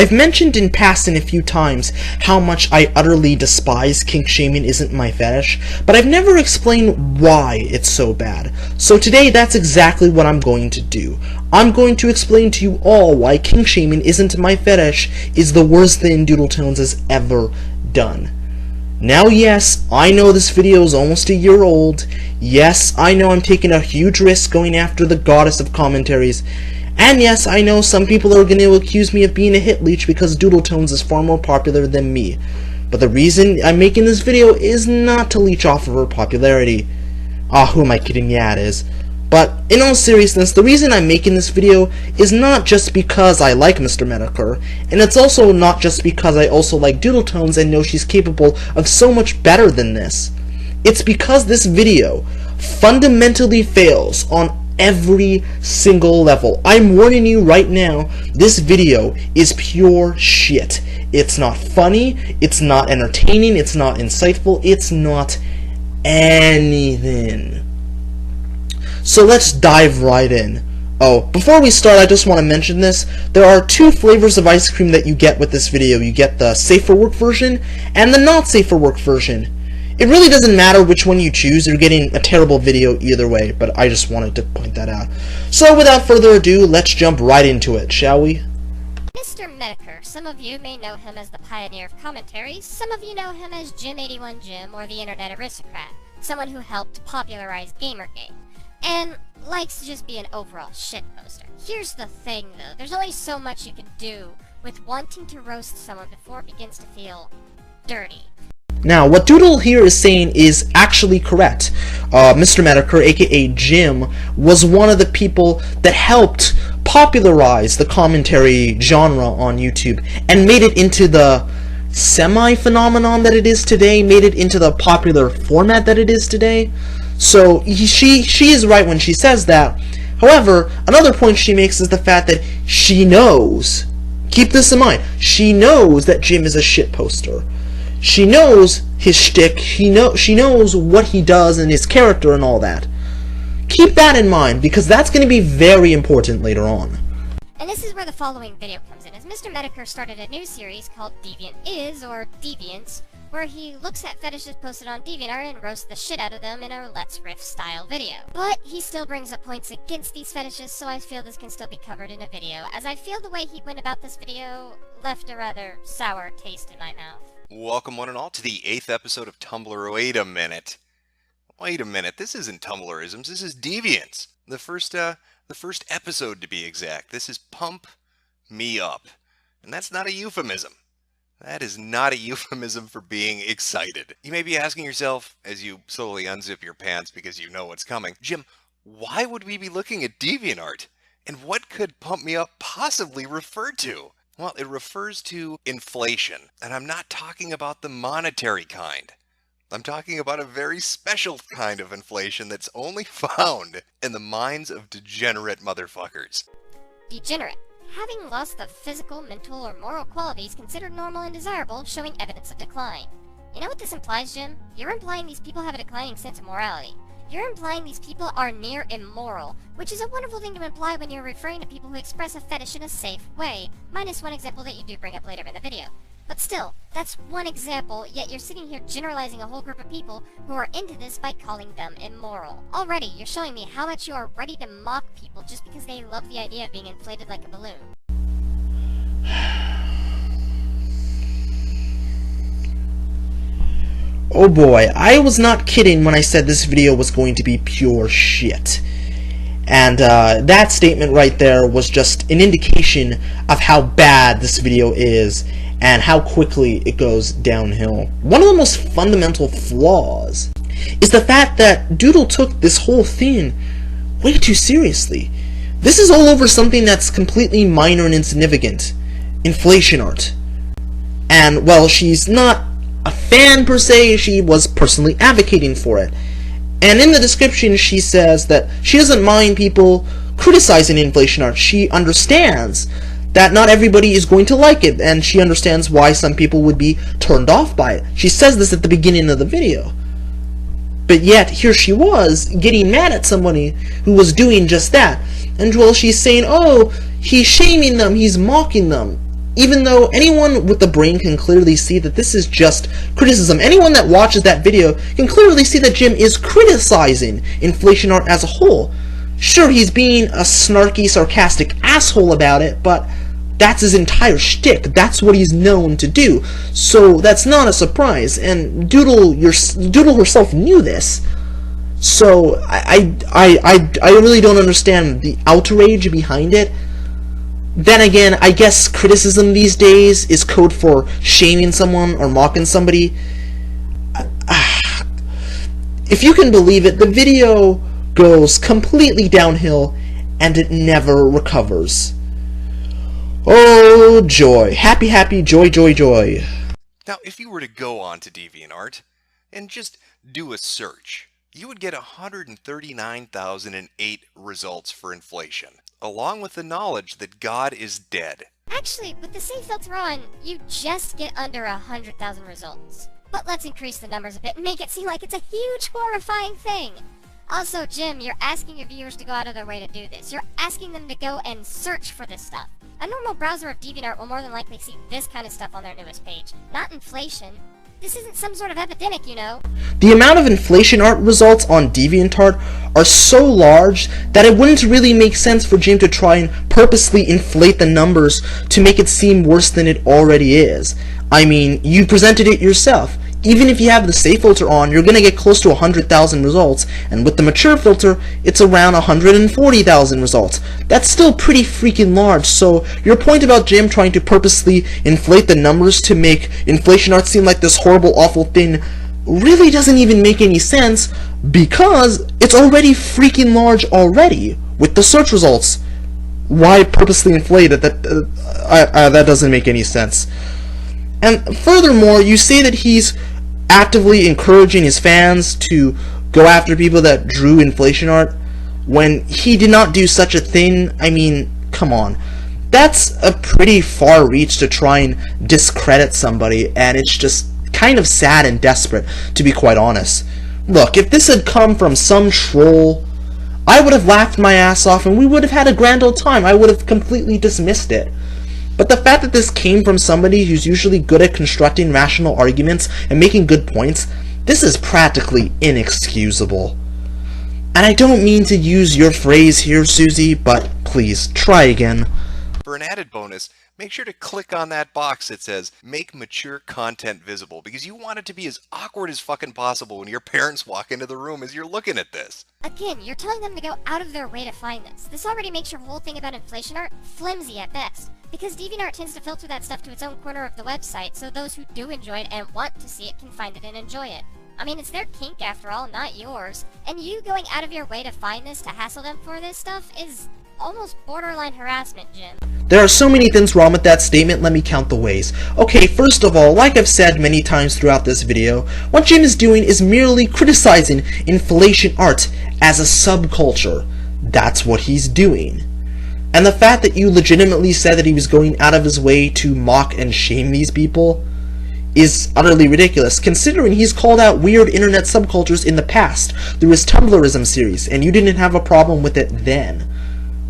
I've mentioned in passing a few times how much I utterly despise kink shaming isn't my fetish, but I've never explained why it's so bad. So today that's exactly what I'm going to do. I'm going to explain to you all why kink shaming isn't my fetish is the worst thing Doodletones has ever done. Now yes, I know this video is almost a year old. Yes, I know I'm taking a huge risk going after the goddess of commentaries. And yes, I know some people are going to accuse me of being a hit leech because Doodletones is far more popular than me. But the reason I'm making this video is not to leech off of her popularity. Who am I kidding? Yeah, it is. But in all seriousness, the reason I'm making this video is not just because I like Mr. Medicare, and it's also not just because I also like Doodletones and know she's capable of so much better than this. It's because this video fundamentally fails on every single level. I'm warning you right now, this video is pure shit. It's not funny, it's not entertaining, it's not insightful, it's not anything. So let's dive right in. Oh, before we start, I just want to mention this. There are two flavors of ice cream that you get with this video. You get the safe for work version and the not safe for work version. It really doesn't matter which one you choose, you're getting a terrible video either way, but I just wanted to point that out. So without further ado, let's jump right into it, shall we? Mr. Medicare, some of you may know him as the pioneer of commentaries, some of you know him as Jim81Jim or the Internet Aristocrat, someone who helped popularize Gamergate, and likes to just be an overall shitposter. Here's the thing though, there's only so much you can do with wanting to roast someone before it begins to feel dirty. Now, what Doodle here is saying is actually correct. Mr. Medicare, aka Jim, was one of the people that helped popularize the commentary genre on YouTube and made it into the semi-phenomenon that it is today, made it into the popular format that it is today. So, she is right when she says that. However, another point she makes is the fact that she knows, keep this in mind, she knows that Jim is a shitposter. She knows his shtick, she knows what he does and his character and all that. Keep that in mind, because that's going to be very important later on. And this is where the following video comes in, as Mr. Medicare started a new series called Deviant Is, or Deviants, where he looks at fetishes posted on DeviantArt and roasts the shit out of them in a Let's Riff style video. But he still brings up points against these fetishes, so I feel this can still be covered in a video, as I feel the way he went about this video left a rather sour taste in my mouth. Welcome one and all to the 8th episode of Tumblr. Wait a minute, this isn't Tumblrisms, this is Deviants. The first episode to be exact. This is Pump Me Up. And that's not a euphemism. That is not a euphemism for being excited. You may be asking yourself, as you slowly unzip your pants because you know what's coming, Jim, why would we be looking at DeviantArt? And what could Pump Me Up possibly refer to? Well, it refers to inflation, and I'm not talking about the monetary kind. I'm talking about a very special kind of inflation that's only found in the minds of degenerate motherfuckers. Degenerate. Having lost the physical, mental, or moral qualities considered normal and desirable, showing evidence of decline. You know what this implies, Jim? You're implying these people have a declining sense of morality. You're implying these people are near immoral, which is a wonderful thing to imply when you're referring to people who express a fetish in a safe way, minus one example that you do bring up later in the video. But still, that's one example, yet you're sitting here generalizing a whole group of people who are into this by calling them immoral. Already, you're showing me how much you are ready to mock people just because they love the idea of being inflated like a balloon. Oh boy, I was not kidding when I said this video was going to be pure shit. And that statement right there was just an indication of how bad this video is and how quickly it goes downhill. One of the most fundamental flaws is the fact that Doodle took this whole thing way too seriously. This is all over something that's completely minor and insignificant. Inflation art. And, well, she's not a fan per se, she was personally advocating for it. And in the description she says that she doesn't mind people criticizing inflation art. She understands that not everybody is going to like it, and she understands why some people would be turned off by it. She says this at the beginning of the video. But yet, here she was, getting mad at somebody who was doing just that. And while she's saying, oh, he's shaming them, he's mocking them. Even though anyone with the brain can clearly see that this is just criticism. Anyone that watches that video can clearly see that Jim is criticizing inflation art as a whole. Sure, he's being a snarky, sarcastic asshole about it, but that's his entire shtick. That's what he's known to do. So that's not a surprise, and Doodle herself knew this. So I really don't understand the outrage behind it. Then again, I guess criticism these days is code for shaming someone or mocking somebody. If you can believe it, the video goes completely downhill and it never recovers. Oh, joy. Happy, happy, joy, joy, joy. Now, if you were to go on to DeviantArt and just do a search, you would get 139,008 results for inflation, along with the knowledge that God is dead. Actually, with the save filter on, you just get under 100,000 results. But let's increase the numbers a bit and make it seem like it's a huge, horrifying thing. Also, Jim, you're asking your viewers to go out of their way to do this. You're asking them to go and search for this stuff. A normal browser of DeviantArt will more than likely see this kind of stuff on their newest page, not inflation. This isn't some sort of epidemic, you know. The amount of inflation art results on DeviantArt are so large that it wouldn't really make sense for Jim to try and purposely inflate the numbers to make it seem worse than it already is. I mean, you presented it yourself. Even if you have the safe filter on, you're going to get close to 100,000 results, and with the mature filter, it's around 140,000 results. That's still pretty freaking large, so your point about Jim trying to purposely inflate the numbers to make inflation art seem like this horrible, awful thing really doesn't even make any sense, because it's already freaking large already with the search results. Why purposely inflate it? That doesn't make any sense. And furthermore, you say that he's actively encouraging his fans to go after people that drew inflation art when he did not do such a thing. I mean, come on. That's a pretty far reach to try and discredit somebody, and it's just kind of sad and desperate, to be quite honest. Look, if this had come from some troll, I would have laughed my ass off and we would have had a grand old time. I would have completely dismissed it. But the fact that this came from somebody who's usually good at constructing rational arguments and making good points, this is practically inexcusable. And I don't mean to use your phrase here, Susie, but please, try again. For an added bonus, make sure to click on that box that says Make Mature Content Visible, because you want it to be as awkward as fucking possible when your parents walk into the room as you're looking at this. Again, you're telling them to go out of their way to find this. This already makes your whole thing about inflation art flimsy at best, because DeviantArt tends to filter that stuff to its own corner of the website, so those who do enjoy it and want to see it can find it and enjoy it. I mean, it's their kink after all, not yours. And you going out of your way to find this, to hassle them for this stuff, is almost borderline harassment, Jim. There are so many things wrong with that statement, let me count the ways. Okay, first of all, like I've said many times throughout this video, what Jim is doing is merely criticizing inflation art as a subculture. That's what he's doing. And the fact that you legitimately said that he was going out of his way to mock and shame these people is utterly ridiculous, considering he's called out weird internet subcultures in the past through his Tumblrism series, and you didn't have a problem with it then.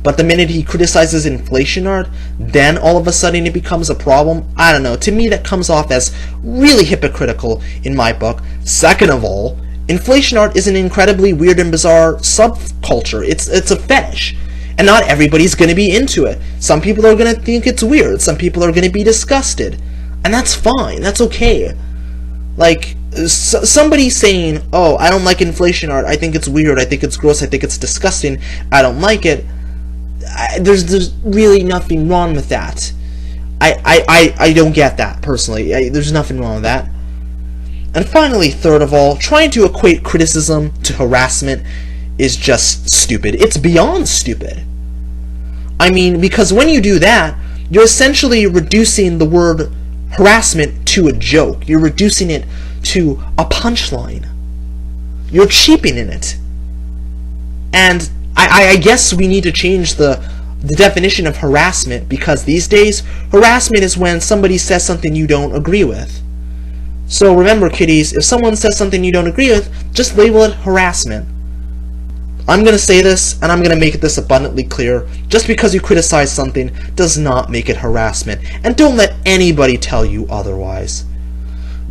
But the minute he criticizes inflation art, then all of a sudden it becomes a problem. I don't know, to me that comes off as really hypocritical in my book. Second of all, inflation art is an incredibly weird and bizarre subculture. It's a fetish. And not everybody's going to be into it. Some people are going to think it's weird. Some people are going to be disgusted. And that's fine. That's okay. Like, somebody saying, oh, I don't like inflation art. I think it's weird. I think it's gross. I think it's disgusting. I don't like it. There's really nothing wrong with that. I don't get that, personally. There's nothing wrong with that. And finally, third of all, trying to equate criticism to harassment is just stupid. It's beyond stupid. I mean, because when you do that, you're essentially reducing the word harassment to a joke. You're reducing it to a punchline. You're cheapening it. And I guess we need to change the definition of harassment, because these days, harassment is when somebody says something you don't agree with. So remember, kiddies, if someone says something you don't agree with, just label it harassment. I'm gonna say this, and I'm gonna make this abundantly clear. Just because you criticize something does not make it harassment, and don't let anybody tell you otherwise.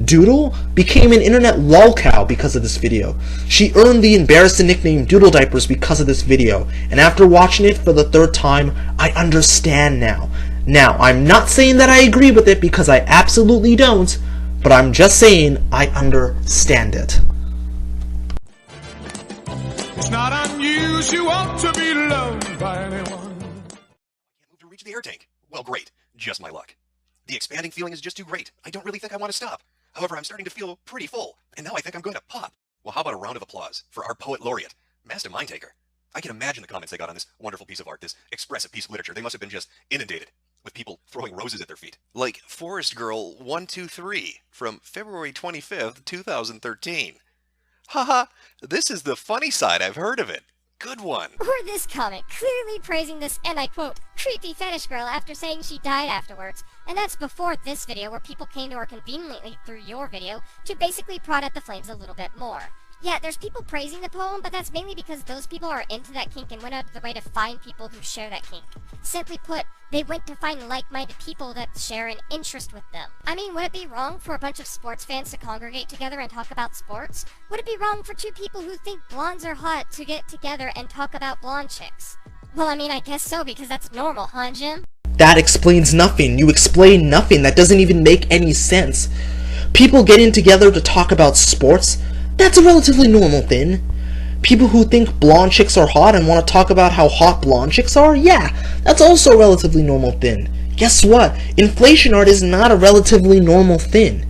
Doodle became an internet lolcow because of this video. She earned the embarrassing nickname Doodle Diapers because of this video, and after watching it for the third time, I understand now. Now, I'm not saying that I agree with it because I absolutely don't, but I'm just saying I understand it. It's not unusual to be loved by anyone. I can't move to reach the air tank. Well, great. Just my luck. The expanding feeling is just too great. I don't really think I want to stop. However, I'm starting to feel pretty full, and now I think I'm going to pop. Well, how about a round of applause for our poet laureate, Master Mindtaker? I can imagine the comments they got on this wonderful piece of art, this expressive piece of literature. They must have been just inundated with people throwing roses at their feet. Like Forest Girl 123 from February 25th, 2013. Haha, this is the funny side I've heard of it. Good one. Or this comment, clearly praising this, and I quote, creepy fetish girl after saying she died afterwards. And that's before this video where people came to her conveniently through your video to basically prod at the flames a little bit more. Yeah, there's people praising the poem, but that's mainly because those people are into that kink and went out of their way to find people who share that kink. Simply put, they went to find like-minded people that share an interest with them. I mean, would it be wrong for a bunch of sports fans to congregate together and talk about sports? Would it be wrong for two people who think blondes are hot to get together and talk about blonde chicks? Well, I mean, I guess so, because that's normal, huh, Jim? That explains nothing. You explain nothing. That doesn't even make any sense. People getting together to talk about sports? That's a relatively normal thing. People who think blonde chicks are hot and want to talk about how hot blonde chicks are? Yeah, that's also a relatively normal thing. Guess what? Inflation art is not a relatively normal thing.